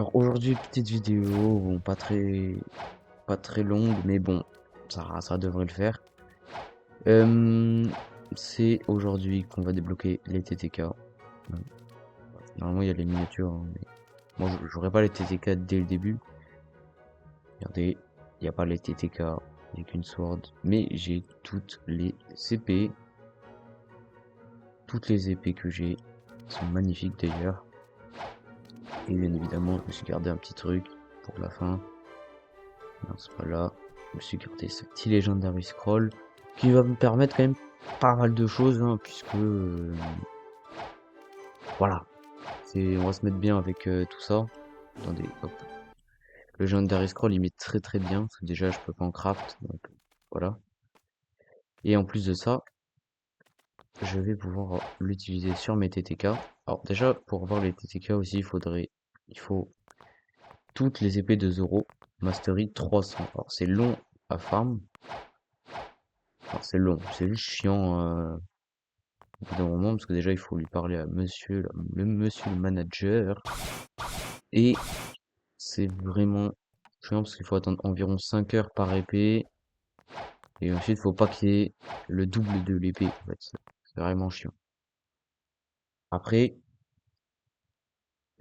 Alors aujourd'hui, petite vidéo, bon, pas très longue, mais bon, ça devrait le faire. Euh, c'est aujourd'hui qu'on va débloquer les TTK. Normalement, il y a les miniatures, hein, mais moi, j'aurais pas les TTK dès le début. Regardez, il n'y a pas les TTK, j'ai qu'une sword, mais j'ai toutes les épées. Toutes les épées que j'ai sont magnifiques d'ailleurs. Et bien évidemment, je me suis gardé un petit truc pour la fin. Non, c'est pas là. Je me suis gardé ce petit Legendary Scroll qui va me permettre quand même pas mal de choses, hein, puisque voilà, on va se mettre bien avec tout ça. Attendez, hop. Le Legendary Scroll il met très très bien, parce que déjà je peux pas en craft, donc voilà. Et en plus de ça, je vais pouvoir l'utiliser sur mes TTK. Alors déjà, pour avoir les TTK aussi, il faut toutes les épées de Zoro, Mastery 300. Alors c'est long à farm, alors c'est long, c'est juste chiant. Au bout d'un moment, parce que déjà il faut lui parler à monsieur le manager, et c'est vraiment chiant parce qu'il faut attendre environ 5 heures par épée, et ensuite faut pas qu'il y ait le double de l'épée, en fait, c'est vraiment chiant. Après,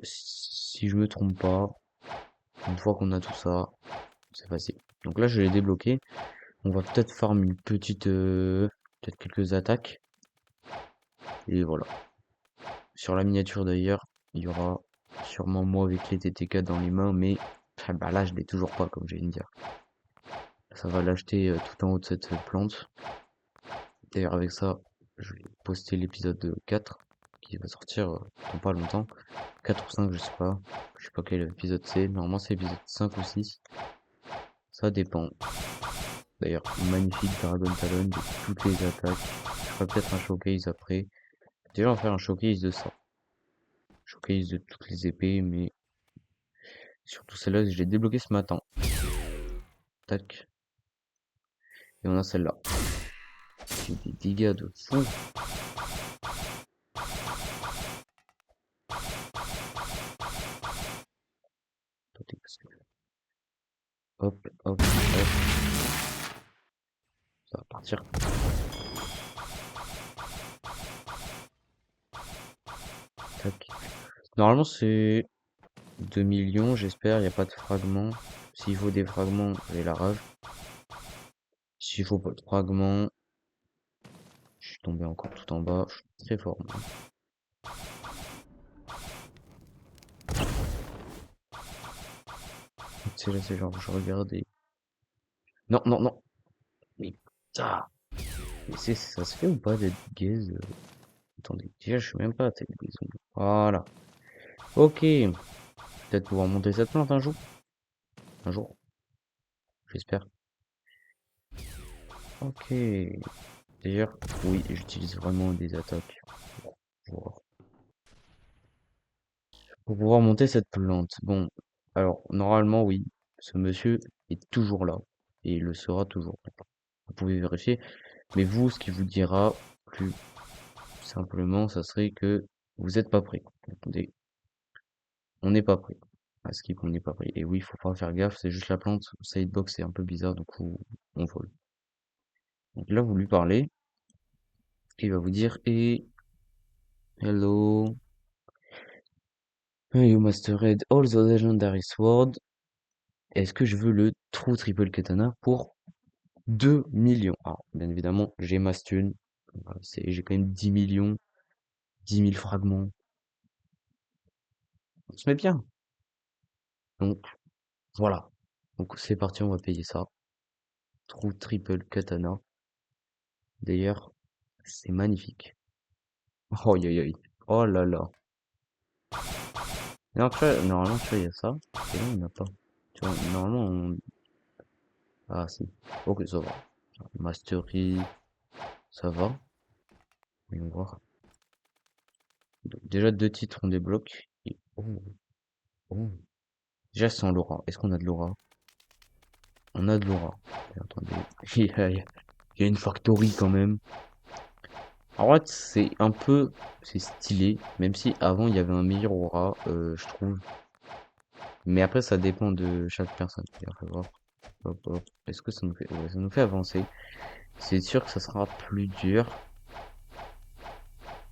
si je me trompe pas, une fois qu'on a tout ça, c'est facile. Donc là je l'ai débloqué, on va peut-être farm une petite, peut-être quelques attaques, et voilà. Sur la miniature d'ailleurs, il y aura sûrement moi avec les TTK dans les mains, mais ah bah là je l'ai toujours pas comme je viens de dire. Ça va l'acheter tout en haut de cette plante. D'ailleurs avec ça, je vais poster l'épisode 4 qui va sortir dans pas longtemps. 4 ou 5 je sais pas. Je sais pas quel épisode c'est. Normalement c'est l'épisode 5 ou 6. Ça dépend. D'ailleurs, magnifique Dragon Talon de toutes les attaques. Je ferai peut-être un showcase après. Déjà on va faire un showcase de ça. Showcase de toutes les épées, mais surtout celle-là, je l'ai débloquée ce matin. Tac. Et on a celle-là. J'ai des dégâts de fou. Attendez, parce que... Hop, hop, hop. Ça va partir. Tac. Normalement, c'est 2 millions, j'espère. Il n'y a pas de fragments. S'il faut des fragments, j'ai la rage. S'il faut pas de fragments, je suis tombé encore tout en bas. Je suis très fort, moi. C'est là, c'est genre, je regarde et... Non, non, non. Mais putain. Mais ça se fait ou pas d'être gaze? Attendez, déjà, je suis même pas à tête gaze. Voilà. Ok. Peut-être pouvoir monter cette plante un jour. Un jour, j'espère. Ok. D'ailleurs, oui, j'utilise vraiment des attaques pour pour pouvoir monter cette plante. Bon, alors, normalement, oui, ce monsieur est toujours là. Et il le sera toujours. Vous pouvez vérifier. Mais vous, ce qui vous dira plus simplement, ça serait que vous n'êtes pas prêt. Attendez, on n'est pas prêt. À ce on n'est pas prêt. Et oui, il faut pas faire gaffe, c'est juste la plante. Sidebox, c'est un peu bizarre, donc on vole. Donc là, vous lui parlez. Et il va vous dire, et hello. You mastered all the legendary sword. Est-ce que je veux le true triple katana pour 2 millions? Alors, bien évidemment, j'ai ma stun. Voilà, j'ai quand même 10 millions, 10 000 fragments. On se met bien. Donc, voilà. Donc, c'est parti, on va payer ça. True triple katana. D'ailleurs, c'est magnifique. Oh, aïe, aïe, aïe. Oh là là. Non, tu vois, normalement, tu vois, il y a ça. Et là, on n'a pas. Tu vois, normalement, on... Ah, si. Ok, ça va. Mastery, ça va. Voyons voir. Donc, déjà, 2 titres, on débloque. Et... Oh, oh. Déjà, sans l'aura. Est-ce qu'on a de l'aura? On a de l'aura. Attendez. Il y a une factory quand même. En vrai, c'est un peu... C'est stylé. Même si avant, il y avait un meilleur aura, je trouve. Mais après, ça dépend de chaque personne. Et on va voir. Hop, hop. Est-ce que ça nous fait... Ouais, ça nous fait avancer. C'est sûr que ça sera plus dur.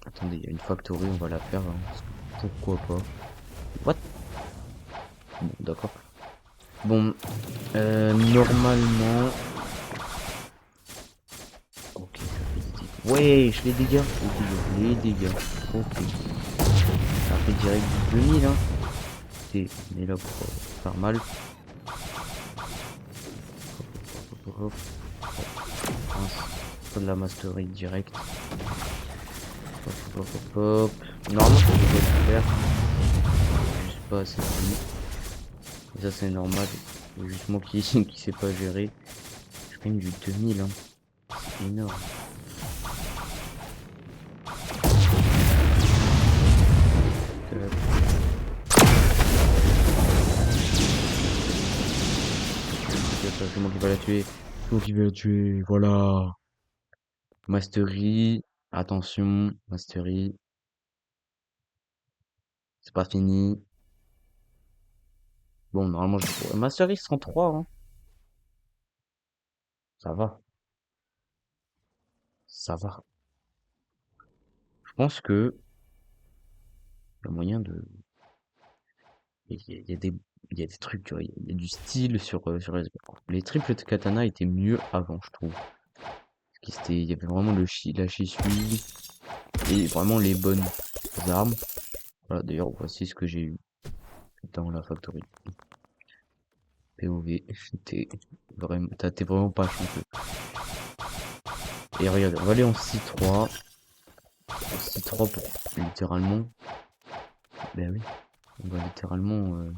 Attendez, il y a une factory, on va la faire. Hein, parce que pourquoi pas. What? Bon, d'accord. Bon, normalement... Ok, ça fait des dégâts. Ouais, je les dégâts. Ok, les dégâts. Ok. Ça fait direct du 2000, hein. Et on est là pour faire mal. Hop, hop, hop. Pas de la mastery direct. Hop, hop, hop, hop. Normalement, ça devrait le faire. Juste pas assez vite. Et ça, c'est normal. C'est juste moi qui, qui sait pas gérer. Je gagne du 2000, hein. C'est énorme. C'est moi qui va la tuer. C'est moi qui vais la tuer. Voilà. Mastery. Attention. Mastery. C'est pas fini. Bon, normalement, je... Mastery 103, hein. Ça va. Ça va. Je pense que il y a moyen de... Il y a des... Il y a des trucs, tu vois. Il y a du style sur les... Les triples de katana étaient mieux avant, je trouve. Parce que c'était... Il y avait vraiment la shisui et vraiment les bonnes armes. Voilà, d'ailleurs, voici ce que j'ai eu dans la factory. POV, t'es vraiment pas chanceux. Et regarde, on va aller en C3. En C3 pour littéralement. Ben oui, on va littéralement.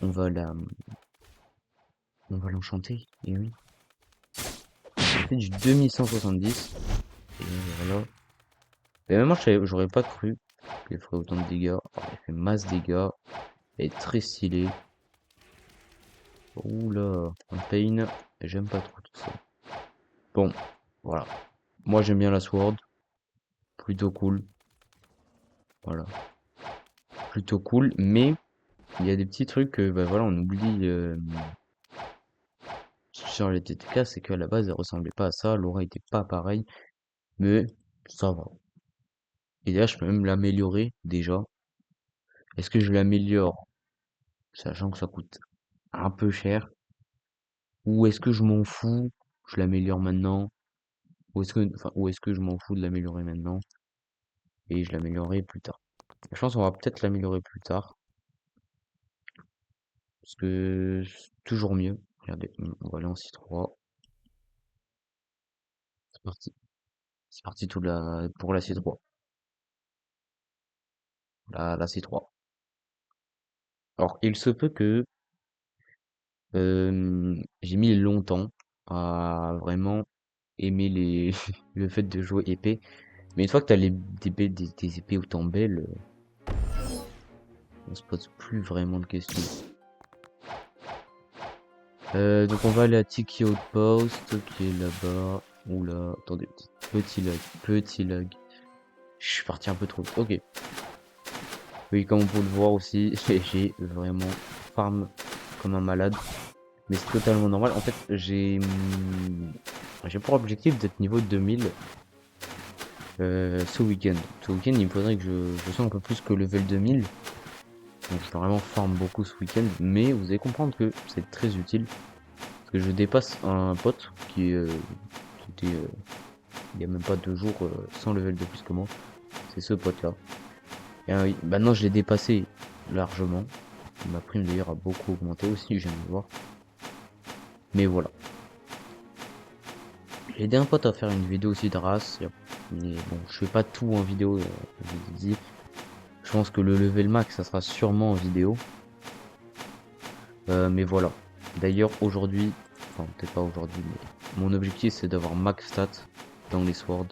On va la. On va l'enchanter. Et oui. J'ai fait du 2170. Et voilà. Et même moi, j'aurais pas cru qu'elle ferait autant de dégâts. Alors, elle fait masse dégâts. Elle est très stylée. Oula, un pain. J'aime pas trop tout ça. Bon, voilà. Moi, j'aime bien la sword. Plutôt cool. Voilà. Plutôt cool. Mais il y a des petits trucs que, bah voilà, on oublie sur les TTK. C'est qu'à la base, elle ressemblait pas à ça. L'aura était pas pareil. Mais ça va. Et là, je peux même l'améliorer déjà. Est-ce que je l'améliore, sachant que ça coûte un peu cher? Ou est-ce que je m'en fous? Je l'améliore maintenant. Ou est-ce que je m'en fous de l'améliorer maintenant et je l'améliorerai plus tard. Je pense qu'on va peut-être l'améliorer plus tard parce que c'est toujours mieux. Regardez, on va aller en C3. C'est parti. C'est parti pour la C3. La C3. Alors, il se peut que j'ai mis longtemps à vraiment aimer le fait de jouer épée. Mais une fois que t'as des épées autant belles, on se pose plus vraiment de questions. Donc on va aller à Tiki Outpost, qui est là-bas. Oula, attendez, petit lag, petit lag. Je suis parti un peu trop vite. Ok. Oui, comme on peut le voir aussi, j'ai vraiment farm comme un malade. Mais c'est totalement normal. En fait, j'ai pour objectif d'être niveau 2000 ce week-end. Ce week-end, il me faudrait que je sois un peu plus que level 2000. Donc je vais vraiment farm beaucoup ce week-end. Mais vous allez comprendre que c'est très utile. Parce que je dépasse un pote qui était il y a même pas 2 jours sans level de plus que moi. C'est ce pote là. Et oui, maintenant je l'ai dépassé largement. Ma prime d'ailleurs a beaucoup augmenté aussi, j'aime voir. Mais voilà. J'ai aidé un pote à faire une vidéo aussi de race. Mais bon, je fais pas tout en vidéo, je vous ai dit. Je pense que le level max, ça sera sûrement en vidéo. Mais voilà. D'ailleurs, aujourd'hui, enfin peut-être pas aujourd'hui, mais mon objectif c'est d'avoir max stat dans les swords.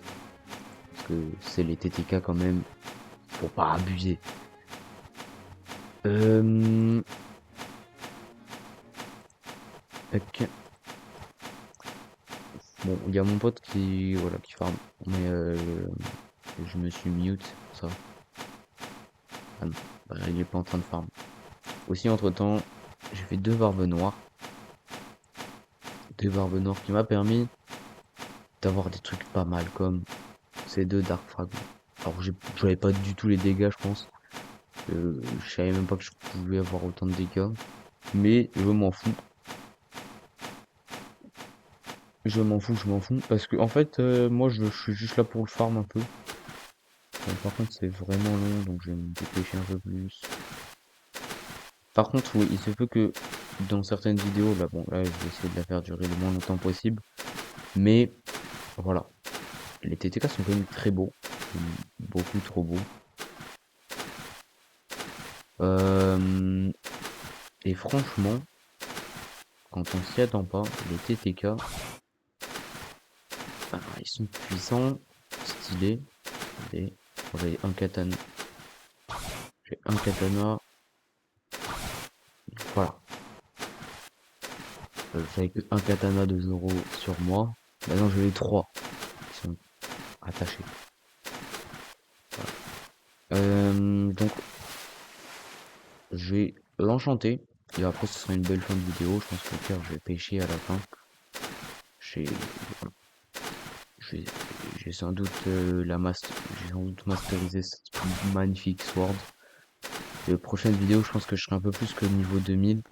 Parce que c'est les TTK quand même. Faut pas abuser. Ok. Bon, il y a mon pote qui, voilà, qui farm. Mais je me suis mute, ça. Ah non, bah, il est pas en train de farm. Aussi, entre-temps, j'ai fait 2 barbes noires. 2 barbes noires qui m'a permis d'avoir des trucs pas mal, comme ces 2 Dark Fragments. Alors, j'avais pas du tout les dégâts, je pense. Je savais même pas que je pouvais avoir autant de dégâts. Mais je m'en fous. Je m'en fous. Parce que, en fait, moi, je suis juste là pour le farm un peu. Bon, par contre, c'est vraiment long, donc je vais me dépêcher un peu plus. Par contre, oui, il se peut que dans certaines vidéos, là, bon, là, je vais essayer de la faire durer le moins longtemps possible. Mais, voilà. Les TTK sont quand même très beaux. Beaucoup trop beaux. Et franchement, quand on s'y attend pas, les TTK, ils sont puissants, stylés. Regardez, regardez, un katana. J'ai un katana. Voilà. J'avais que un katana de 0 sur moi. Maintenant, je l'ai 3 qui sont attachés. Donc, je vais l'enchanter. Et après, ce sera une belle fin de vidéo. Je pense que je vais pêcher à la fin. J'ai voilà. J'ai j'ai sans doute j'ai sans doute masterisé cette magnifique sword. Et la prochaine vidéo, je pense que je serai un peu plus que niveau 2000.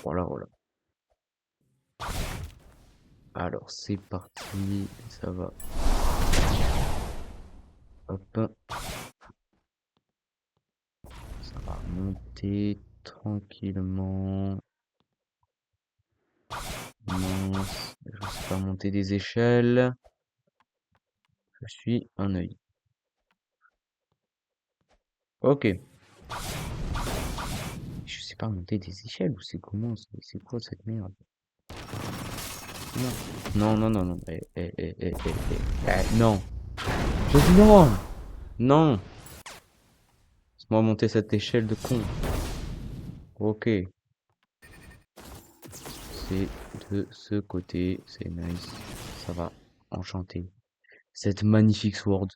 Voilà, voilà. Alors, c'est parti. Ça va. Hop. Ça va monter tranquillement. Mince. Je sais pas monter des échelles. Je suis un œil. Ok. Je sais pas monter des échelles ou c'est comment? C'est quoi cette merde? Non. Non. Je dis non! Non! Laisse-moi monter cette échelle de con. Ok. C'est de ce côté. C'est nice. Ça va. Enchanté. Cette magnifique sword.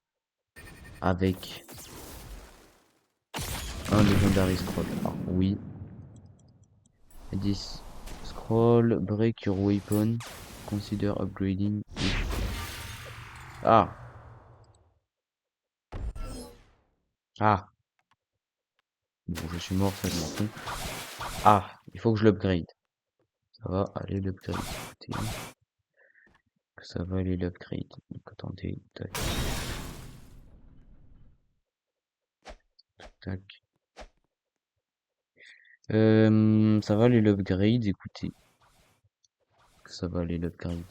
Avec un Legendary Scroll. Ah, oui. 10. Scroll. Break your weapon. Consider upgrading. Ah. Ah. Bon, je suis mort, ça je m'en fous. Ah. Il faut que je l'upgrade. Ça va aller l'upgrade. Écoutez. Que ça va aller l'upgrade. Donc attendez. Tac. Tac. Ça va aller l'upgrade. Écoutez. Que ça va aller l'upgrade.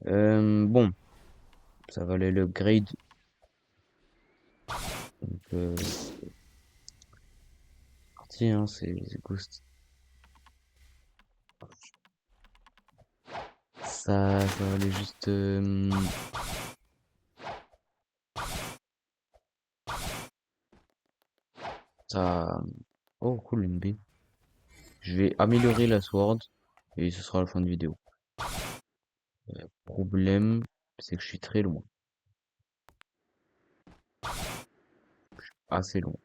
Bon. Ça va aller l'upgrade. Donc, parti, hein, c'est Ghost. Ça va aller juste. Ça. Oh, cool, une bille. Je vais améliorer la sword et ce sera la fin de vidéo. Problème, c'est que je suis très loin. Assez loin.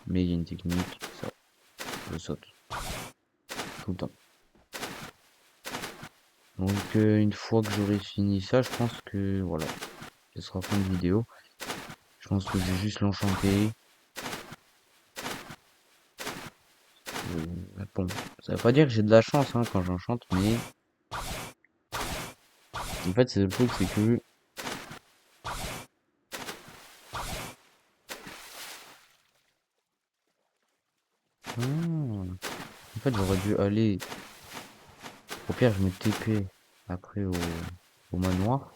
Mais il y a une technique, ça. Je saute. Tout le temps. Donc, une fois que j'aurai fini ça, je pense que voilà. Ce sera la fin de vidéo. Je pense que je vais juste l'enchanter. Bon, ça veut pas dire que j'ai de la chance hein, quand j'enchante, mais en fait c'est le truc, c'est que en fait j'aurais dû aller. Au pire je me TP après au manoir.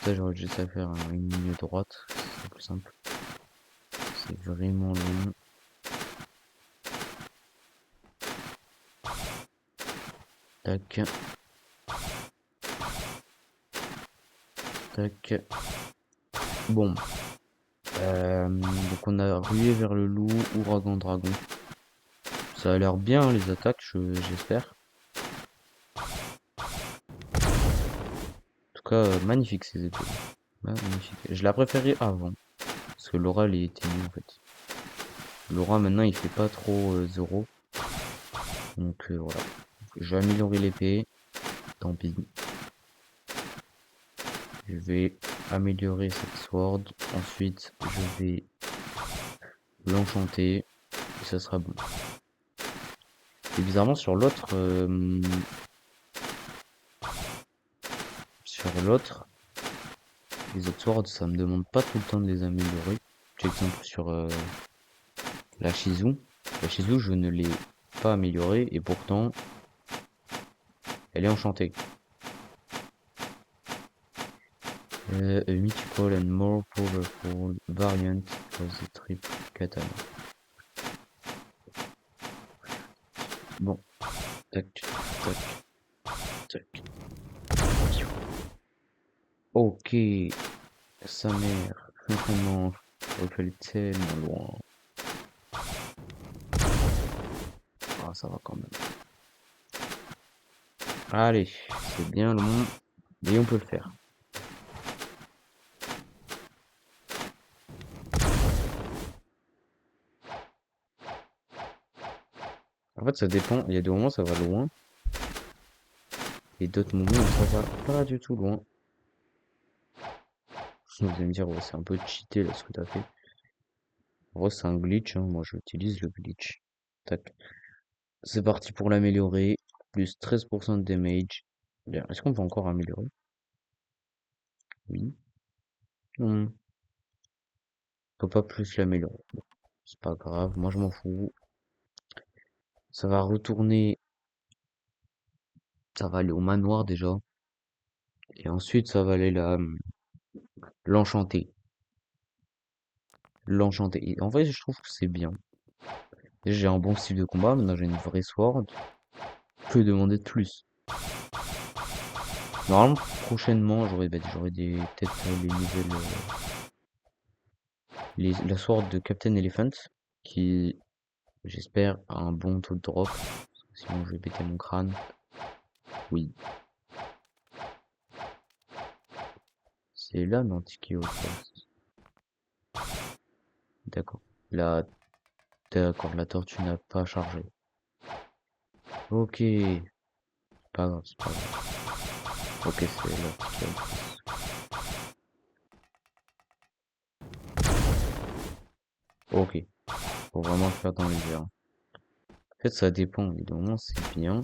Ça j'aurais juste à faire une ligne droite, c'est plus simple. C'est vraiment long. Tac. Tac. Bon. Donc on a rué vers le loup, ouragan dragon. Ça a l'air bien les attaques, j'espère. tout cas, magnifique ces épées. Magnifique. Je la préférais avant. Parce que Laura, il était mieux en fait. Laura, maintenant, il fait pas trop 0. Donc voilà. Je vais améliorer l'épée. Tant pis. Je vais améliorer cette sword. Ensuite, je vais l'enchanter. Et ça sera bon. Et bizarrement, sur l'autre, les autres swords, ça me demande pas tout le temps de les améliorer. Par exemple, sur la Shizu. La Shizu, je ne l'ai pas améliorée et pourtant, elle est enchantée. A mythical and more powerful variant of the triple katana. Bon, tac, tac, tac. Ok, sa mère, vraiment, on peut aller tellement loin. Ah, ça va quand même. Allez, c'est bien loin, mais on peut le faire. En fait, ça dépend. Il y a des moments ça va loin, et d'autres moments où ça va pas du tout loin. Vous allez me dire, ouais, c'est un peu cheaté là ce que t'as fait. En vrai, c'est un glitch, hein. Moi, j'utilise le glitch. Tac. C'est parti pour l'améliorer. Plus 13% de damage. Bien. Est-ce qu'on peut encore améliorer? Oui. Non. On peut pas plus l'améliorer. Bon, c'est pas grave. Moi, je m'en fous. Ça va retourner. Ça va aller au manoir déjà. Et ensuite, ça va aller là. L'enchanter. L'enchanter. Et en vrai, je trouve que c'est bien. Déjà, j'ai un bon style de combat. Maintenant, j'ai une vraie sword. Que demander de plus? Normalement, prochainement, j'aurai des peut-être les nouvelles. La sword de Captain Elephant. Qui, j'espère, a un bon taux de drop. Sinon, je vais péter mon crâne. Oui. C'est là, l'antiqué au poste. D'accord. La... D'accord, la tortue n'a pas chargé. Ok. Pas grave, c'est pas grave. Ok, c'est l'antiqué au poste. Ok. Faut vraiment le faire dans les airs. En fait, ça dépend. Il y a des moments, c'est bien.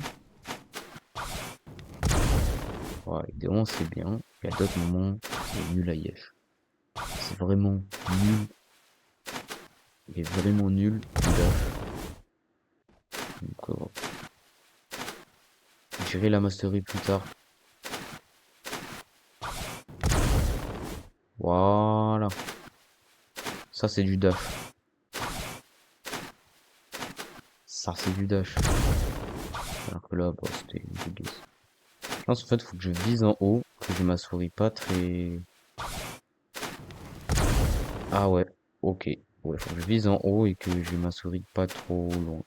Ouais, il y a des moments, c'est bien. Il y a d'autres moments, c'est nul à Yesh. C'est vraiment nul. Il est vraiment nul. Donc, j'irai la mastery plus tard. Voilà. Ça, c'est du dash. Ça, c'est du dash. Alors que là, bah, c'était une dégueulasse. Je pense, en fait, faut que je vise en haut, que j'ai ma souris pas très... Ah ouais, ok. Ouais, faut que je vise en haut et que j'ai ma souris pas trop loin.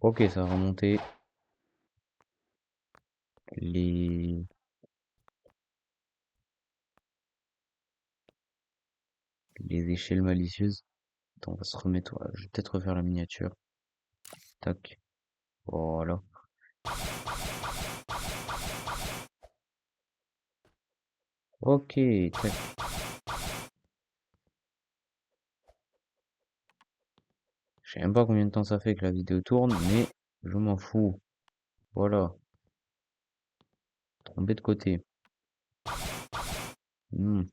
Ok, ça va remonter les... les échelles malicieuses. Attends, on va se remettre... Je vais peut-être refaire la miniature. Tac. Voilà. Ok, tac. Je sais même pas combien de temps ça fait que la vidéo tourne, mais je m'en fous. Voilà. Tomber de côté. Hmm.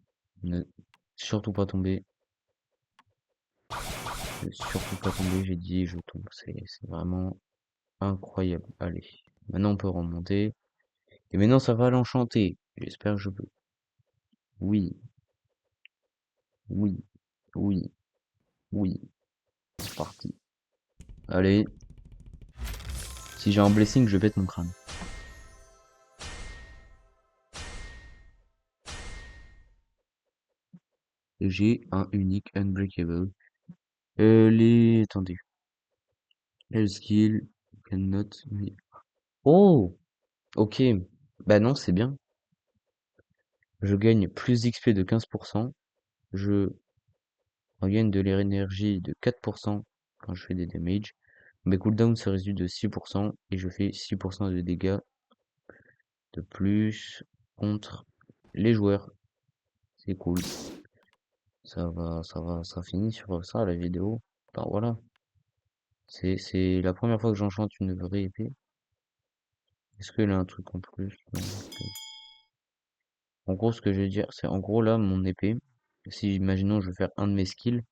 Ne surtout pas tomber. Ne surtout pas tomber, j'ai dit je tombe. C'est vraiment incroyable. Allez. Maintenant on peut remonter. Et maintenant ça va l'enchanter. J'espère que je peux. Oui, oui, oui, oui. C'est parti. Allez. Si j'ai un blessing, je pète mon crâne. J'ai un unique unbreakable. Attendez. L skill, cannot. Oh! Ok. Bah non, c'est bien. Je gagne plus d'XP de 15%. Je regagne de l'énergie de 4% quand je fais des damages. Mes cooldowns se réduit de 6% et je fais 6% de dégâts de plus contre les joueurs. C'est cool. Ça finit sur ça la vidéo. Bah voilà. C'est la première fois que j'enchante une vraie épée. Est-ce qu'il a un truc en plus? Non. En gros, ce que je vais dire, c'est en gros là, mon épée, si imaginons je veux faire un de mes skills,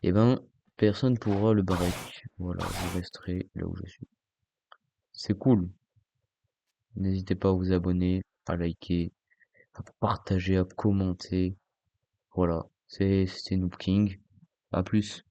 eh ben, personne pourra le break. Voilà, je resterai là où je suis. C'est cool. N'hésitez pas à vous abonner, à liker, à partager, à commenter. Voilà, c'était Noob King. À plus.